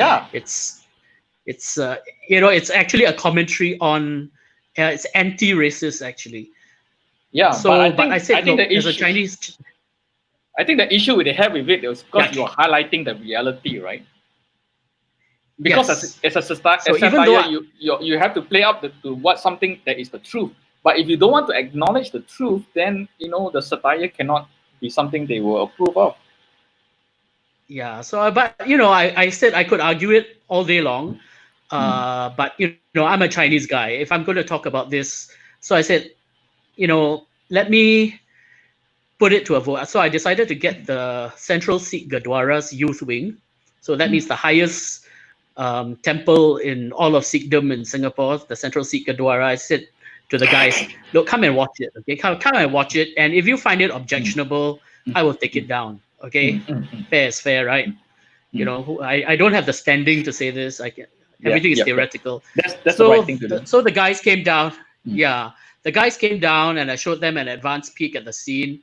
actually a commentary on it's anti-racist actually. Yeah. So, I think as a Chinese. I think the issue they have with it was because you're highlighting the reality, right? Because as a satire, you have to play up to what something that is the truth. But if you don't want to acknowledge the truth, then the satire cannot be something they will approve of. Yeah. So, but I said I could argue it all day long, but I'm a Chinese guy. If I'm going to talk about this, so I said, let me put it to a vote. So I decided to get the Central Sikh Gurdwara's youth wing. So that means the highest temple in all of Sikhdom in Singapore, the Central Sikh Gurdwara. I said to the guys, look, come and watch it. Okay, come and watch it. And if you find it objectionable, I will take it down. Okay, fair is fair, right? I don't have the standing to say this. Everything is theoretical. That's the right thing to do. So the guys came down. Yeah, the guys came down, and I showed them an advanced peek at the scene.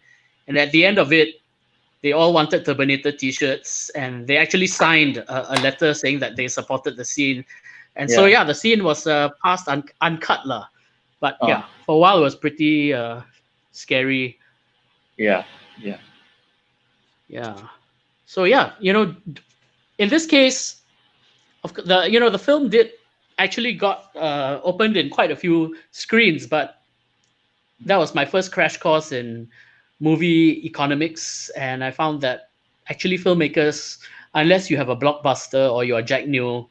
And at the end of it, they all wanted Turbanator t-shirts, and they actually signed a letter saying that they supported the scene. And so, the scene was passed uncut lah. But for a while it was pretty scary. Yeah. So in this case, the film did actually got opened in quite a few screens, but that was my first crash course in movie economics, and I found that actually filmmakers, unless you have a blockbuster or you're Jack Neo,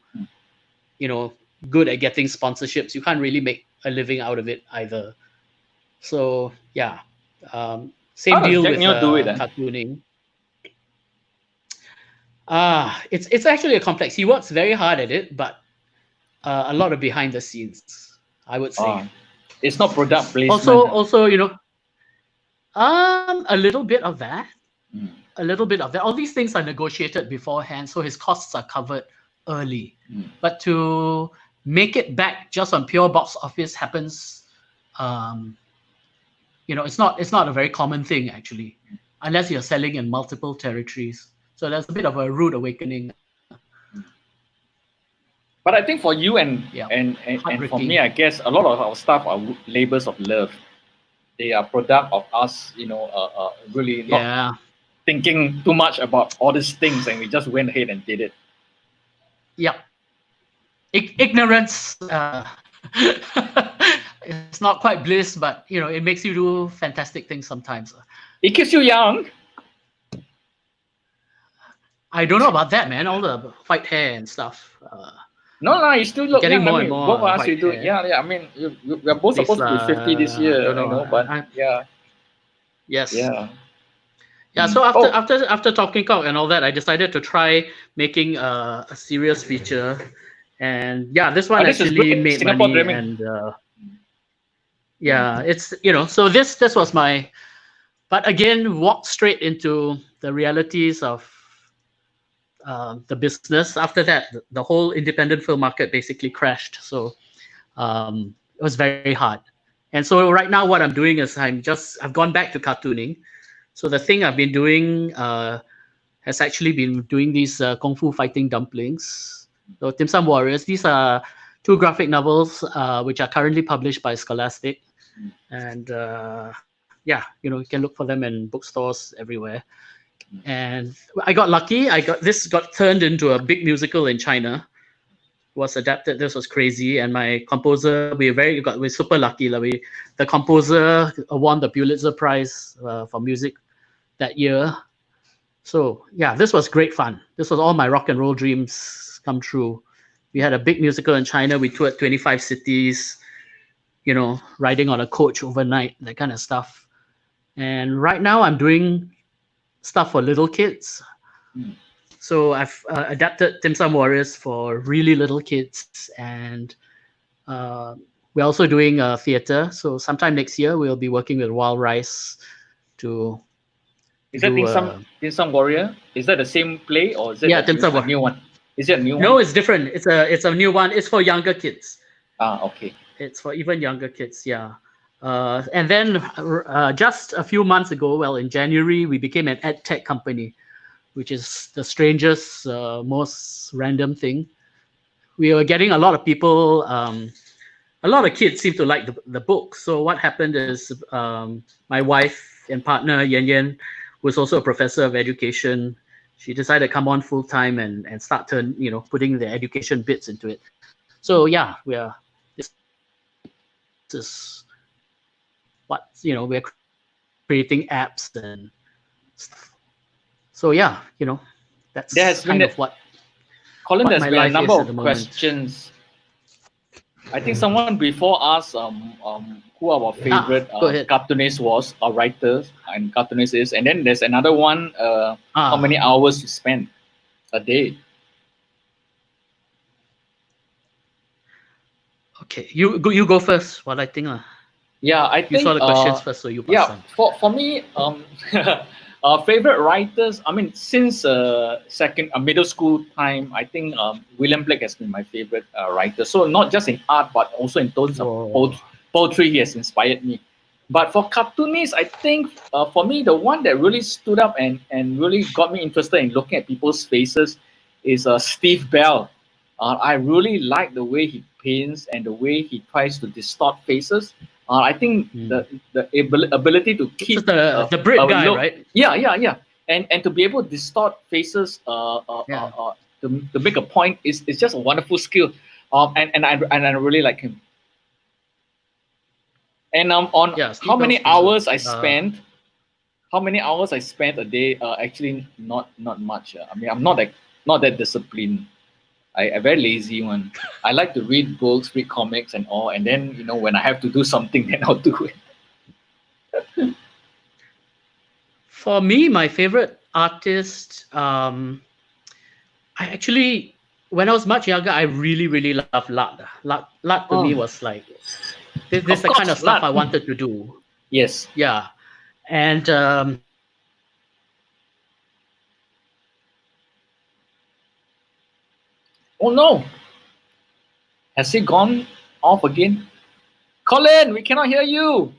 good at getting sponsorships, you can't really make a living out of it either. So yeah, same How does deal Jack with Neo do it? cartooning. It's actually a complex. He works very hard at it, but a lot of behind the scenes, I would say. It's not product placement. Also, a little bit of that. A little bit of that. All these things are negotiated beforehand, so his costs are covered early. But to make it back just on pure box office happens, it's not a very common thing actually, unless you're selling in multiple territories. So there's a bit of a rude awakening. But I think for you and for me, I guess a lot of our stuff are labors of love. They are product of us, really not thinking too much about all these things, and we just went ahead and did it. Yep. Ignorance. It's not quite bliss, but it makes you do fantastic things sometimes. It keeps you young. I don't know about that, man. All the white hair and stuff. No, you still look getting young. more and more. Both of us, you do. Yeah. I mean, we are both supposed to be 50 this year. Yeah. Yes. Yeah. Yeah. So after Talking Cock and all that, I decided to try making a serious feature, and this one actually made Singapore money. Dreaming. And it's so this was my, but again, walked straight into the realities of the business. After that, the whole independent film market basically crashed. So it was very hard. And so right now what I'm doing is I've gone back to cartooning. So the thing I've been doing has actually been doing these Kung Fu Fighting Dumplings. So Dim Sum Warriors, these are 2 graphic novels which are currently published by Scholastic. And you can look for them in bookstores everywhere. And I got lucky. This got turned into a big musical in China. Was adapted. This was crazy. And my composer, we're super lucky. The composer won the Pulitzer Prize for music that year. So this was great fun. This was all my rock and roll dreams come true. We had a big musical in China. We toured 25 cities, riding on a coach overnight, that kind of stuff. And right now I'm doing stuff for little kids. So I've adapted Dim Sum Warriors for really little kids, and we're also doing theater. So sometime next year we'll be working with Wild Rice to. Is that Dim Sum Warrior? Is that the same play, or is it a new one? Is it a new one? No, it's different. It's a new one. It's for younger kids. Okay. It's for even younger kids. Yeah. And then just a few months ago, in January, we became an ed tech company, which is the strangest, most random thing. We were getting a lot of people, a lot of kids seem to like the book. So what happened is my wife and partner, Yen Yen, who is also a professor of education, she decided to come on full time and start putting the education bits into it. So this is what we're creating apps and stuff. So that's kind of what. Colin, there's been a number of questions. I think someone before asked who our favorite cartoonist was, or writers and cartoonist is, and then there's another one. How many hours you spend a day? Okay, you go first. What I think. Yeah, I think you saw the questions first, so you pass on. For me, favorite writers. I mean, since middle school time, I think William Blake has been my favorite writer. So not just in art, but also in terms of poetry, he has inspired me. But for cartoonists, I think for me, the one that really stood up and really got me interested in looking at people's faces is Steve Bell. I really like the way he paints and the way he tries to distort faces. I think the ability to keep the Brit guy, look, right? Yeah, and to be able to distort faces to make a point is just a wonderful skill. And I really like him. And how many hours I spent a day? Actually, not much. I mean, I'm not that disciplined. I very lazy one. I like to read books, read comics and all, and then when I have to do something, then I'll do it. For me, my favorite artist, I actually, when I was much younger, I really loved Lat. Lat to me was like, this the kind of stuff I wanted to do. Yes. Yeah. And oh no, has he gone off again? Colin, we cannot hear you.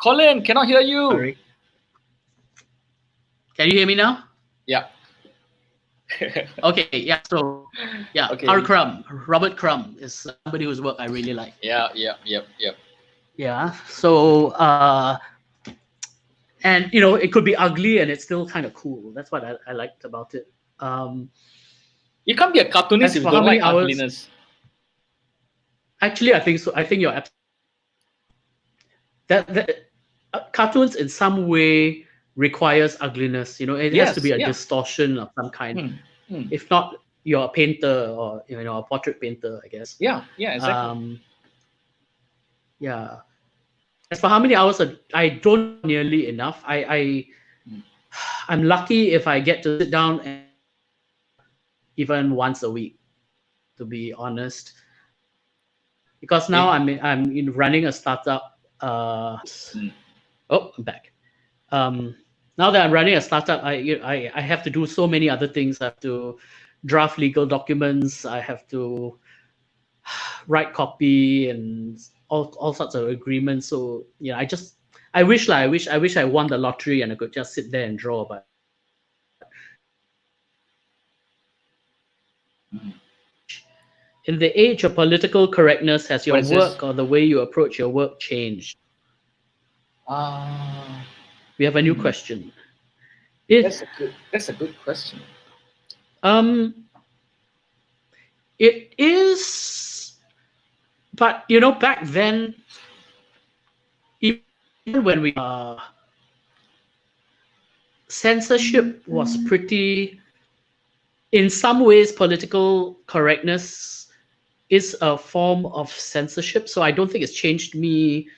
Colin, cannot hear you. Sorry. Can you hear me now? Yeah. Okay, yeah. So, yeah, Okay. Robert Crumb is somebody whose work I really like. Yeah. Yeah. So, and it could be ugly and it's still kind of cool. That's what I liked about it. You can't be a cartoonist if you don't like ugliness. Actually, I think so. I think you're that cartoons in some way requires ugliness. It has to be a distortion of some kind. If not, you're a painter or a portrait painter, I guess. Yeah, exactly. Yeah. As for how many hours I don't nearly enough. I'm lucky if I get to sit down and even once a week, to be honest. Because now I'm running a startup. Oh, I'm back. Now that I'm running a startup, I have to do so many other things. I have to draft legal documents. I have to write copy and all sorts of agreements. So I wish I won the lottery and I could just sit there and draw. But in the age of political correctness, has your work or the way you approach your work changed? We have a new question. That's a good question. It is, but back then, even when we censorship was pretty. In some ways, political correctness is a form of censorship. So I don't think it's changed me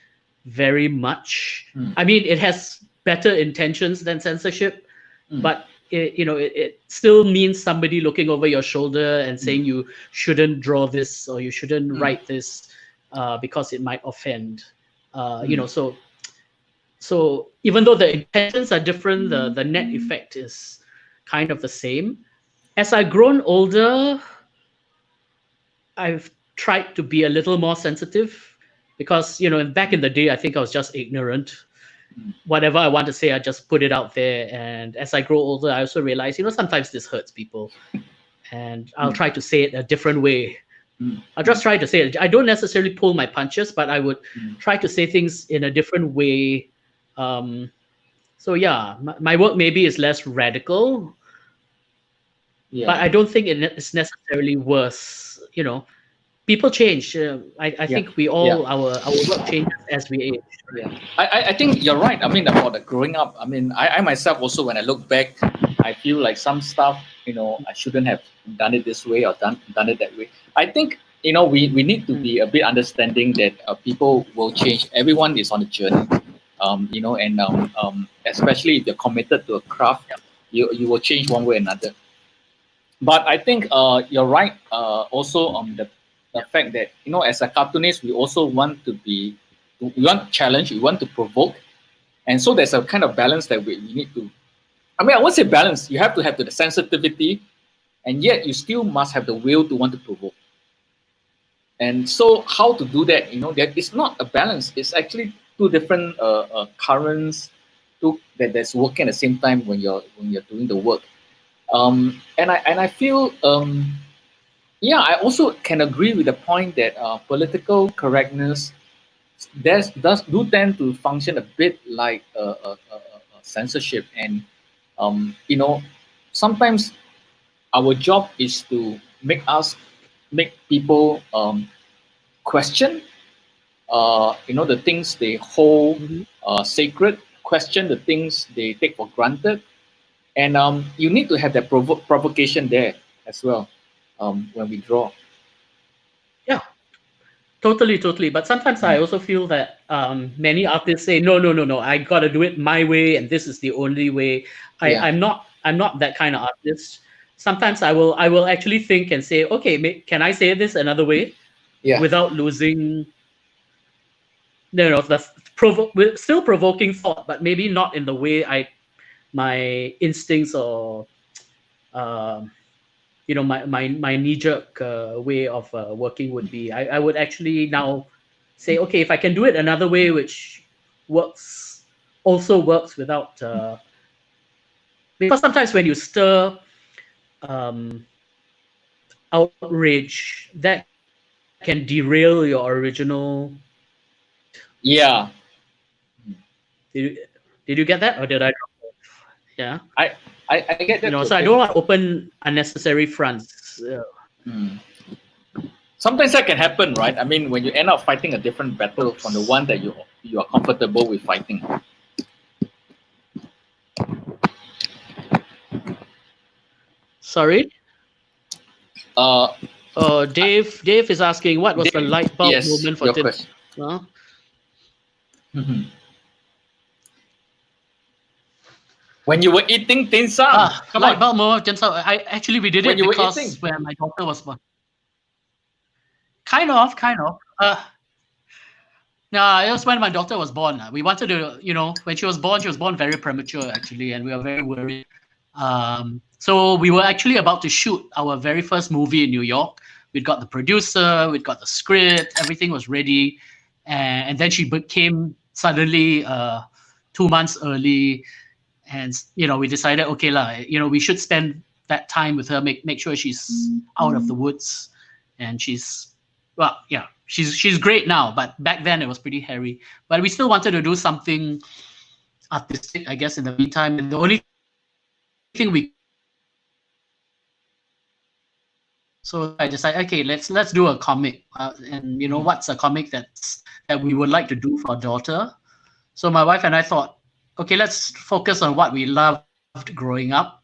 very much. I mean, it has better intentions than censorship, but it still means somebody looking over your shoulder and saying you shouldn't draw this or you shouldn't write this because it might offend. So even though the intentions are different, the net effect is kind of the same. As I've grown older, I've tried to be a little more sensitive because, back in the day, I think I was just ignorant. Whatever I want to say, I just put it out there. And as I grow older, I also realize, sometimes this hurts people. And I'll try to say it a different way. I'll just try to say it. I don't necessarily pull my punches, but I would try to say things in a different way. So yeah, my work maybe is less radical. Yeah. But I don't think it's necessarily worse. People change. I think we all our work changes as we age. Yeah, I think you're right. I mean, about the growing up. I mean, I myself also, when I look back, I feel like some stuff, I shouldn't have done it this way or done it that way. I think we need to be a bit understanding that people will change. Everyone is on a journey. Especially if you're committed to a craft, you will change one way or another. But I think you're right also on the fact that, as a cartoonist, we also want to challenge, we want to provoke. And so there's a kind of balance that we need to, I won't say balance, you have to have the sensitivity, and yet you still must have the will to want to provoke. And so how to do that, that it's not a balance, it's actually two different currents that's working at the same time when you're doing the work. And I feel, I also can agree with the point that political correctness does tend to function a bit like censorship, and sometimes our job is to make people question, the things they hold sacred, question the things they take for granted. And you need to have that provocation there as well. when we draw. Yeah, totally. But sometimes I also feel that many artists say, no, I gotta do it my way, and this is the only way. Yeah. I'm not that kind of artist. Sometimes I will actually think and say, okay, can I say this another way Yeah. without losing, the still provoking thought, but maybe not in the way my instincts or my knee-jerk way of working would be. I would actually now say, okay, if I can do it another way, which also works without, because sometimes when you stir outrage, that can derail your original. Yeah. Did you get that, or did I? Yeah. I get that. So I don't want to open unnecessary fronts. Sometimes that can happen, right? I mean, when you end up fighting a different battle from the one that you are comfortable with fighting. Sorry. Dave is asking, what was the light bulb moment for Tim? When you were eating dim sum. Light bulb moment, we did it because when my daughter was born. Kind of. No, it was when my daughter was born. We wanted to, when she was born very premature, actually, and we were very worried. So we were actually about to shoot our very first movie in New York. We'd got the producer, we'd got the script, everything was ready. And then she came suddenly 2 months early. And, we decided, okay, we should spend that time with her, make sure she's out of the woods. And she's great now, but back then it was pretty hairy. But we still wanted to do something artistic, I guess, in the meantime. And the only thing so I decided, okay, let's do a comic. And what's a comic that we would like to do for our daughter? So my wife and I thought, okay, let's focus on what we loved growing up.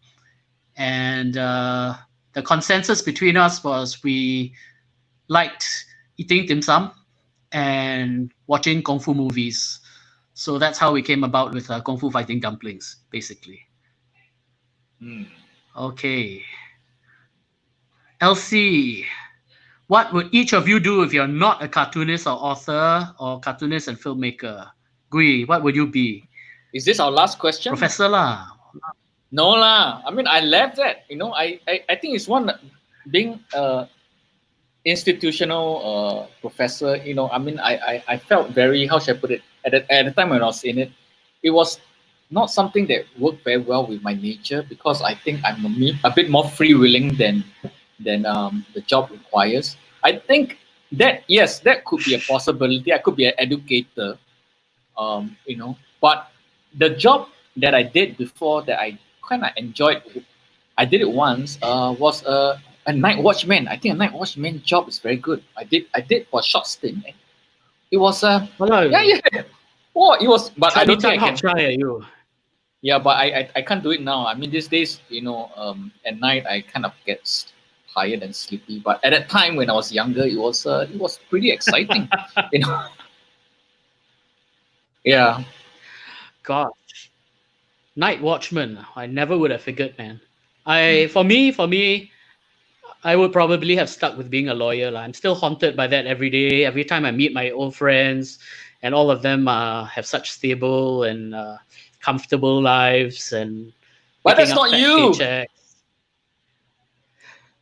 And the consensus between us was we liked eating dim sum and watching kung fu movies. So that's how we came about with kung fu fighting dumplings, basically. Okay. Elsie, what would each of you do if you're not a cartoonist or author or cartoonist and filmmaker? Gui, what would you be? Is this our last question? Professor lah. No lah. I mean, I left that. I think it's one being institutional professor. I mean, I felt very, how should I put it? At the time when I was in it, it was not something that worked very well with my nature, because I think I'm a bit more free-willing than the job requires. I think that, yes, that could be a possibility. I could be an educator, but the job that I did before that I kind of enjoyed, I did it once, was a night watchman. I think a night watchman job is very good. I did for a short stint. It was yeah. Oh, it was, but I don't think I can try you. Yeah, but I can't do it now. I mean, these days, at night I kind of get tired and sleepy. But at that time when I was younger, it was pretty exciting, Yeah. Gosh, night watchman. I never would have figured, man. For me, I would probably have stuck with being a lawyer. I'm still haunted by that every day. Every time I meet my old friends, and all of them have such stable and comfortable lives, and but that's not you. Paychecks.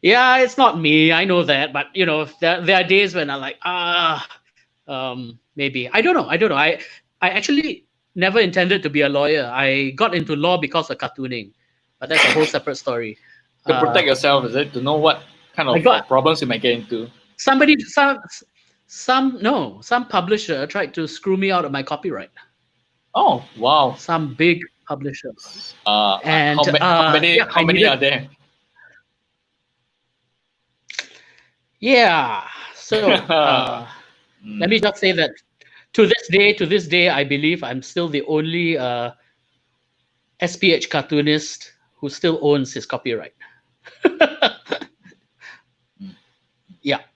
Yeah, it's not me. I know that, but there are days when I'm like, maybe I don't know. I actually never intended to be a lawyer. I got into law because of cartooning, but that's a whole separate story. To protect yourself, is it? To know what kind of problems you might get into. Some publisher tried to screw me out of my copyright. Oh wow! Some big publisher. And how many are there? Yeah. So let me just say that to this day, I believe I'm still the only SPH cartoonist who still owns his copyright.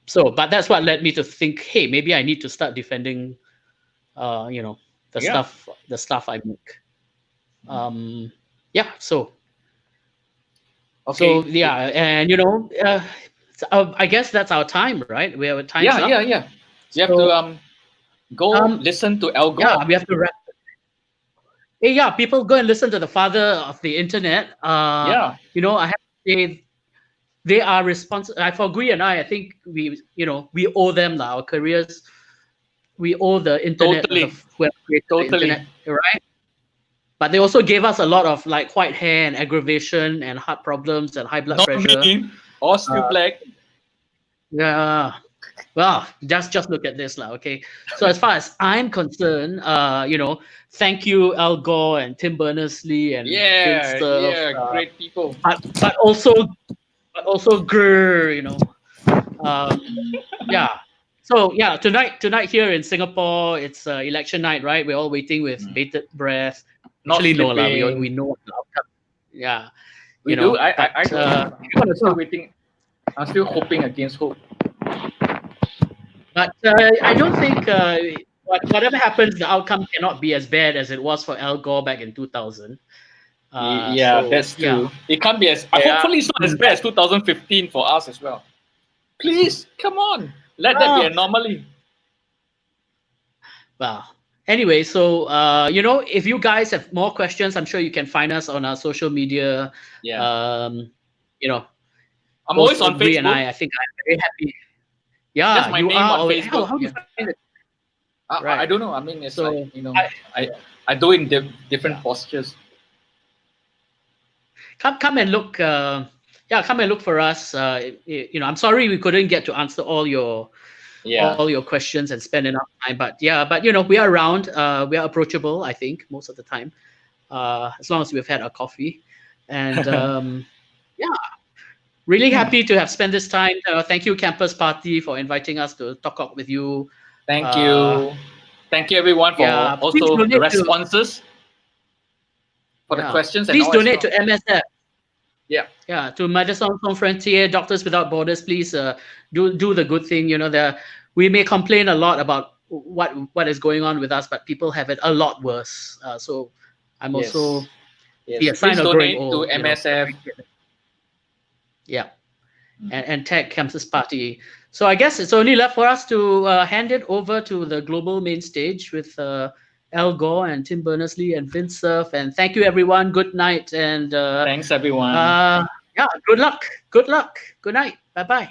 So, but that's what led me to think, hey, maybe I need to start defending, the Yeah. stuff I make. Yeah. So Okay. yeah, and I guess that's our time, right? We have a time's Yeah, up. yeah, yeah. You have So, to go listen to Al Gore. yeah, we have to wrap. Hey, yeah, people go and listen to the father of the internet. Yeah. I have to say they are responsible. For Gui and I think we owe them our careers. We owe the internet, Totally. who have created the Totally. internet, right? But they also gave us a lot of like white hair and aggravation and heart problems and high blood Not pressure. me. Or still black. Yeah. Well, just look at this now, okay? So as far as I'm concerned, thank you, Al Gore and Tim Berners-Lee and Vince Yeah, Cerf, yeah, great people. but also grr, yeah. So yeah, tonight here in Singapore, it's election night, right? We're all waiting with bated breath. Not Actually, no, we sleeping. know the outcome. Yeah, We do. but, I'm still waiting. I'm still hoping against hope. But I don't think whatever happens, the outcome cannot be as bad as it was for Al Gore back in 2000. Yeah, So, that's true. yeah. It can't be as. Yeah. Hopefully, it's not as bad as 2015 for us as well. Please, come on. Let that be an anomaly. Well, anyway, so if you guys have more questions, I'm sure you can find us on our social media. Yeah. I'm both always on Gui Facebook. and I think I'm very happy. Yeah, That's my you name are. on Facebook. How do you find it? I don't know. I mean, it's So, I do it in different postures. Come and look. Come and look for us. I'm sorry we couldn't get to answer all your questions and spend enough time. But we are around. We are approachable, I think, most of the time, as long as we've had our coffee. And really happy to have spent this time. Thank you, Campus Party, for inviting us to talk up with you. Thank you. Thank you, everyone, for also the responses, for the questions. Please and donate to MSF. Yeah. To Médecins Sans Frontières, Doctors Without Borders. Please do the good thing. We may complain a lot about what is going on with us, but people have it a lot worse. So I'm also Please sign of growing donate old, to MSF. Yeah, and tag Campus Party. So I guess it's only left for us to hand it over to the global main stage with Al Gore and Tim Berners-Lee and Vince Cerf. And thank you, everyone. Good night. And thanks, everyone. Good luck. Good night. Bye-bye.